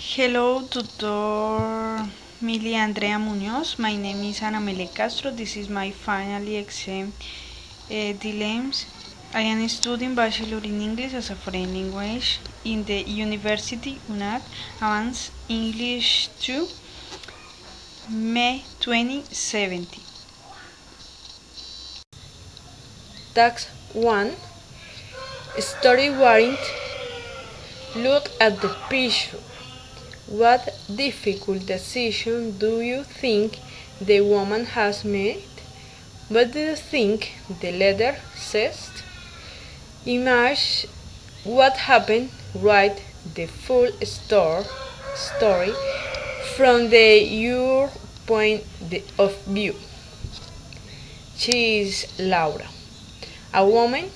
Hello, Tutor Mili Andrea Munoz. My name is Ana Castro. This is my final exam dilemmas. I am studying Bachelor in English as a foreign language in the University UNAC Advanced English 2, May 2017. Task 1. Story warrant. Look at the picture. What difficult decision do you think the woman has made? What do you think the letter says? Imagine what happened. Write the full story from your point of view. She is Laura, a woman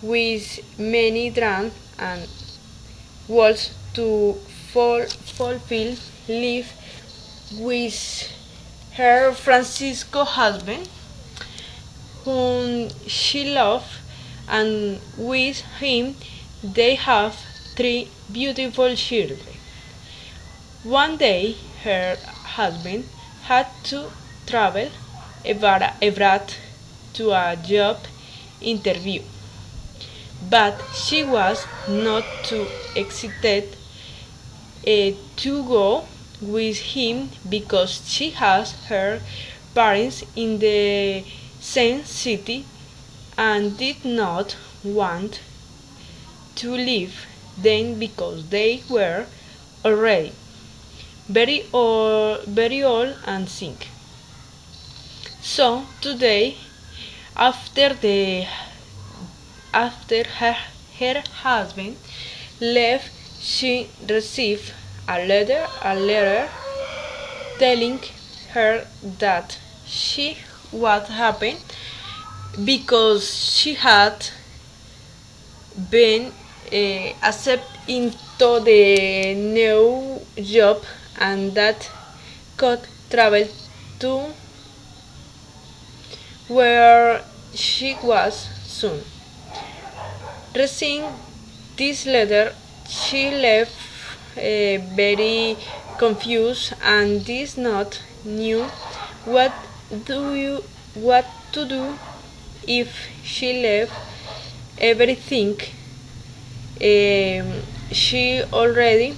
with many dreams and wants to fulfill life with her Francisco husband, whom she loves, and with him they have three beautiful children. One day, her husband had to travel abroad to a job interview, but she was not too excited to go with him because she has her parents in the same city and did not want to leave them because they were already very old and sick. So today, after her husband left, she received a letter telling her that she what happened because she had been accepted into the new job and that could travel to where she was soon. Receiving this letter, she left very confused and did not knew what what to do if she left everything she already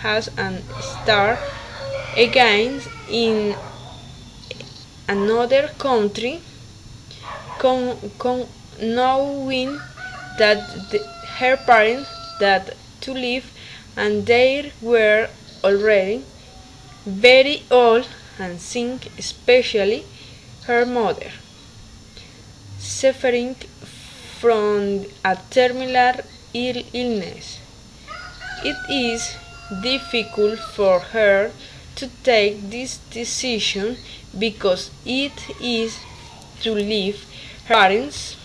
has and start again in another country, knowing that her parents that to live and they were already very old and sick, especially her mother, suffering from a terminal illness. It is difficult for her to take this decision because it is to leave her parents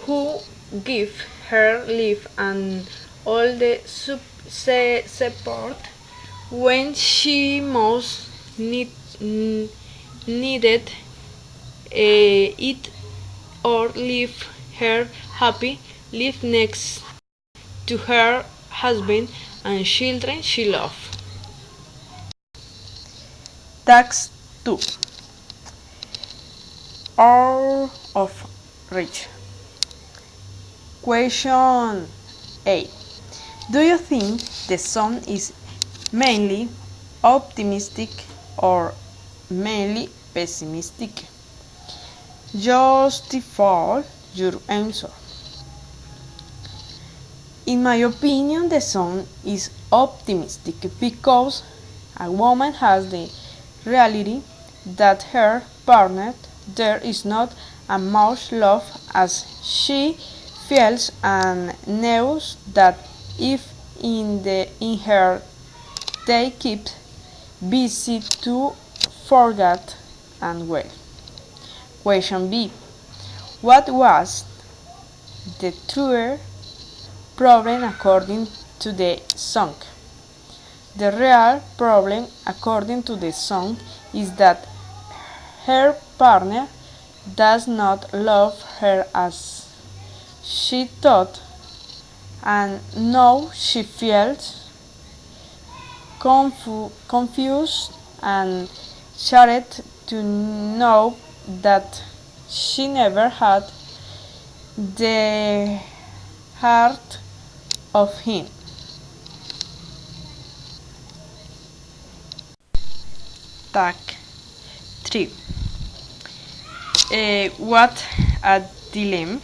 who give her life and all the support when she most needed it, or leave her happy, live next to her husband and children she loves. Task 2. All of Rich. Question 8. Do you think the song is mainly optimistic or mainly pessimistic? Justify your answer. In my opinion, the song is optimistic because a woman has the reality that her partner there is not as much love as she feels and knows that if in her they keep busy to forget and well. Question B. What was the true problem according to the song? The real problem according to the song is that her partner does not love her as she thought, and now she feels confused and started to know that she never had the heart of him. Tag 3. What a dilemma.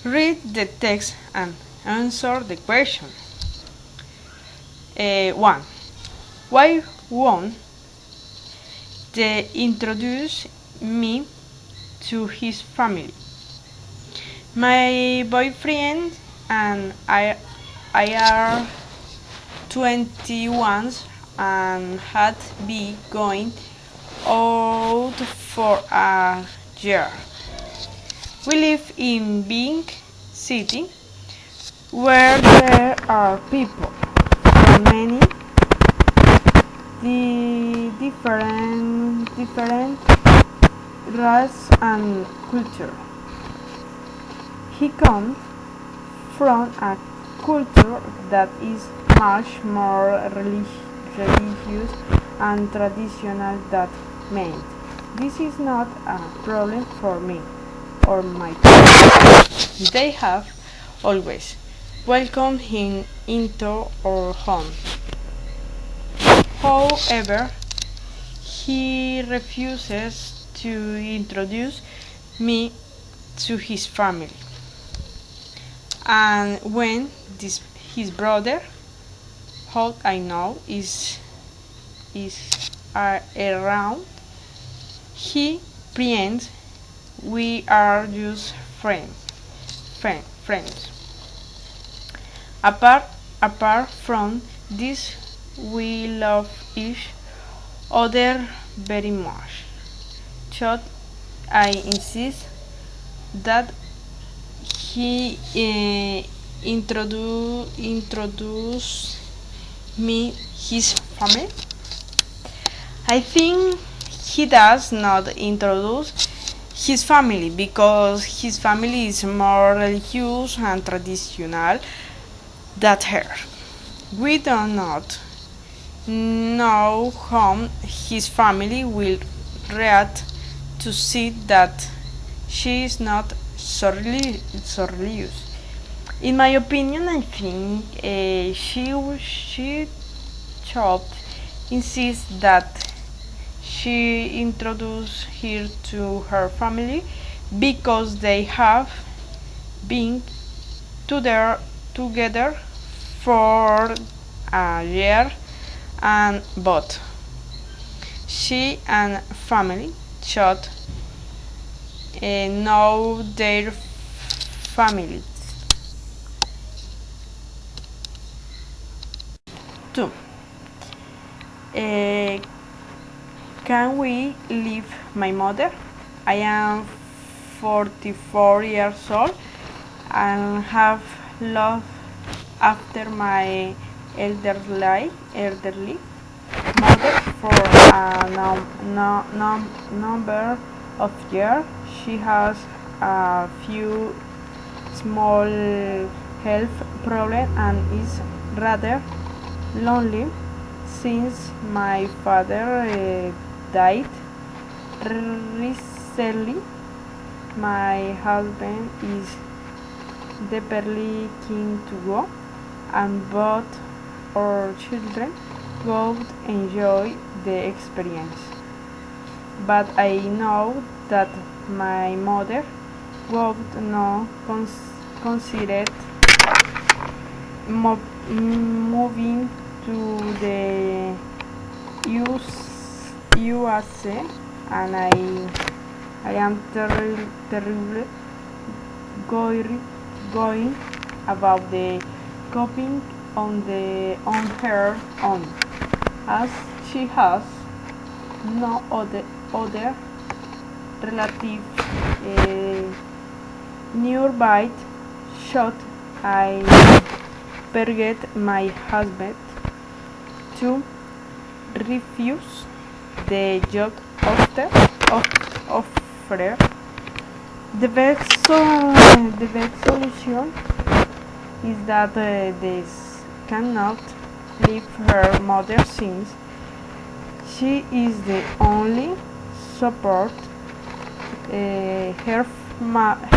Read the text and answer the question. 1. Why won't they introduce me to his family? My boyfriend and I are 21 and had been going out for a year. We live in big city where there are people from many different race and culture. He comes from a culture that is much more religious and traditional than mine. This is not a problem for me or my parents. They have always welcomed him into our home. However, he refuses to introduce me to his family. And when his brother, how I know, is around, he pretends we are just friends. Apart from this, we love each other very much. Should I insist that he introduce me his family? I think he does not introduce his family because his family is more religious and traditional than her. We do not know how his family will react to see that she is not so religious. In my opinion, I think she should insist that she introduce her to her family because they have been together for a year and both she and family should know their families. 2. Can we leave my mother? I am 44 years old and have looked after my elderly mother for a number of years. She has a few small health problems and is rather lonely since my father died recently. My husband is desperately keen to go, and both our children would enjoy the experience. But I know that my mother would not consider moving to the USA, and I am terribly going about the coping on her own, as she has no other relative nearby. Should I forget my husband to refuse the job offer? The best solution is that this cannot leave her mother since she is the only support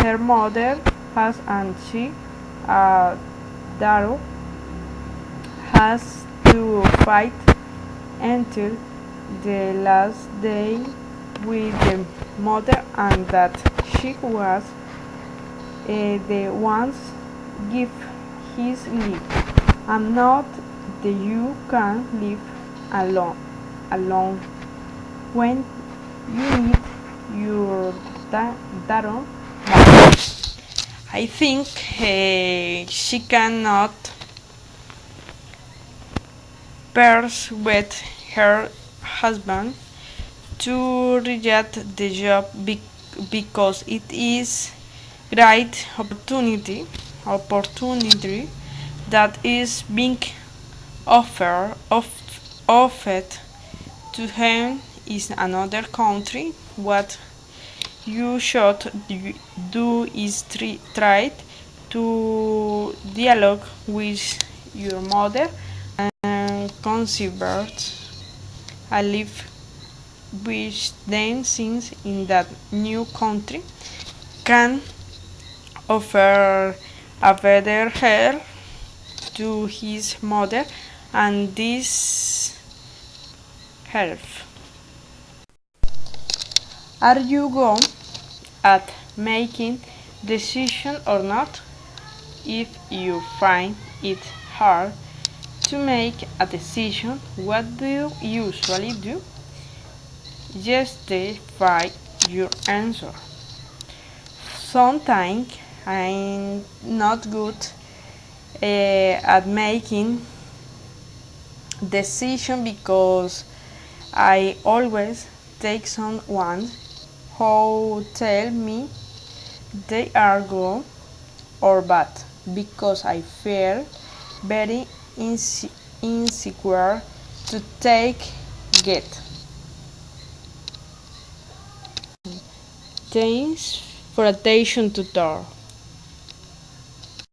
her mother has, and she, Daro, has to fight until the last day with the mother, and that she was the ones give his life, and not that you can live alone when you need your Daro. I think she cannot persuade her husband to reject the job because it is great opportunity that is being offered to him in another country. What you should do is try to dialogue with your mother and consider a live with them, since in that new country can offer a better help to his mother, and this help. Are you good at making decisions or not? If you find it hard to make a decision, what do you usually do? Justify your answer. Sometimes I'm not good at making decisions because I always take someone who tell me they are good or bad, because I feel very insecure to take it. Thanks for attention tutor.